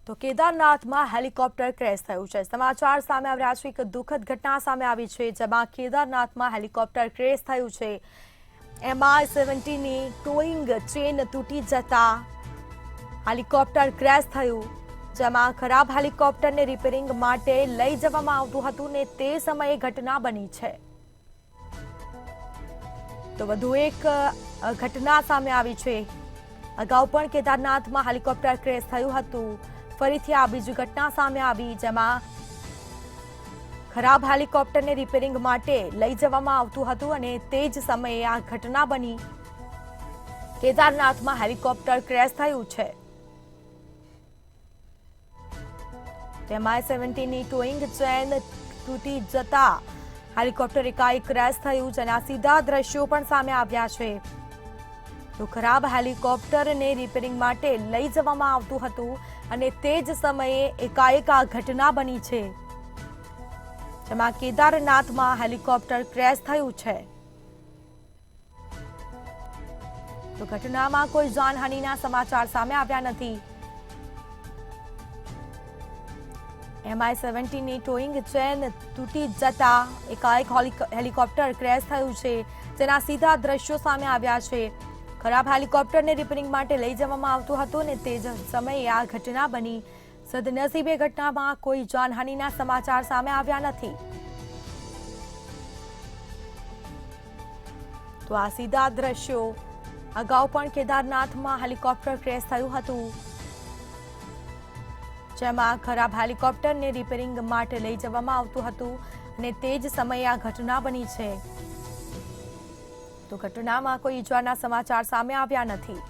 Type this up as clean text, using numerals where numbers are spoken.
તો કેદારનાથમાં helicopter crash થયું છે। સમાચાર સામે આવી રહ્યા છે। એક દુઃખદ ઘટના સામે આવી છે, જેમાં કેદારનાથમાં હેલિકોપ્ટર ક્રેશ થયું છે। MI-17 ની ટોઈંગ ચેન તૂટી જતા હેલિકોપ્ટર ક્રેશ થયું, જેમાં ખરાબ હેલિકોપ્ટરને રિપેરિંગ માટે લઈ જવામાં આવતું હતું ને તે સમયે ઘટના બની છે। તો વધુ એક ઘટના સામે આવી છે। અગાઉ પણ કેદારનાથમાં હેલિકોપ્ટર ક્રેશ થયું હતું। ફરીથી આ બીજી ઘટના સામે આવી, જેમાં ખરાબ હેલિકોપ્ટરને રિપેરિંગ માટે લઈ જવામાં આવતું હતું અને તે જ સમયે આ ઘટના બની। કેદારનાથમાં હેલિકોપ્ટર ક્રેશ થયું છે। MI-17 ની ટોઈંગ ચેન તૂટી જતા હેલિકોપ્ટર એકાએક ક્રેશ થયું, જેના સીધા દ્રશ્યો પણ સામે આવ્યા છે। તો ખરાબ હેલિકોપ્ટરને રિપેરિંગ માટે લઈ જવામાં આવતું હતું અને તે જ સમયે એકાએક આ ઘટના બની છે, જેમાં કેદારનાથમાં હેલિકોપ્ટર ક્રેશ થયું છે। તો ઘટનામાં કોઈ જાનહાનિના સમાચાર સામે આવ્યા નથી। MI-17 ની ટોઈંગ ચેન તૂટી જતા એકાએક હેલિકોપ્ટર ક્રેશ થયું છે, જેના સીધા દ્રશ્યો સામે આવ્યા છે। ખરાબ હેલિકોપ્ટરને રિપેરિંગ માટે લઈ જવામાં આવતું હતું અને તે જ સમયે આ ઘટના બની। સદનસીબે ઘટનામાં કોઈ જાનહાનિના સમાચાર સામે આવ્યા નથી। તો આ સીધા દ્રશ્યો, અગાઉ પણ કેદારનાથમાં હેલિકોપ્ટર ક્રેશ થયું હતું, જેમાં ખરાબ હેલિકોપ્ટરને રિપેરિંગ માટે લઈ જવામાં આવતું હતું અને તે જ સમયે આ ઘટના બની છે। તો ઘટનામાં કોઈ ઈજાના સમાચાર સામે આવ્યા નથી।